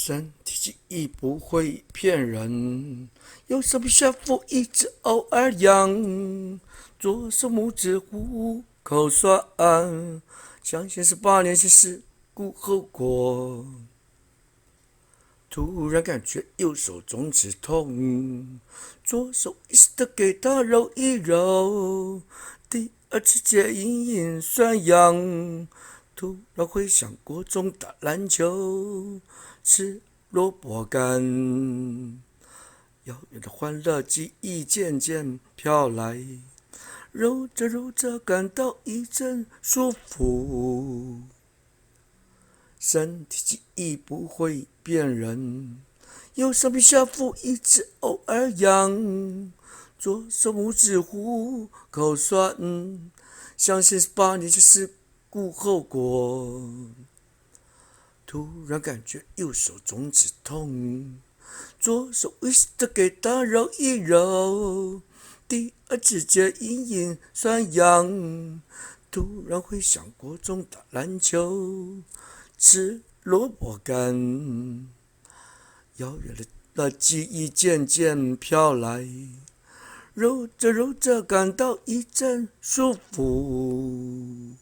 身体记忆不会骗人，有时不下腹一直偶尔痒，左手拇指虎口酸，相信18年前事故后果。突然感觉右手中指痛，左手一时的给它揉一揉，第二指节隐隐酸痒。突然回想国中打篮球，吃萝卜干，遥远的欢乐记忆渐渐飘来，揉着揉着感到一阵舒服。身体记忆不会骗人，右手臂下腹一直偶尔痒，左手拇指虎口酸，相信18年前事故后果。突然感觉右手中指痛，左手微时的给它揉一揉，第二指节隐隐酸痒。突然回想国中打篮球，吃萝卜干，遥远的记忆渐渐飘来，揉着揉着感到一阵舒服。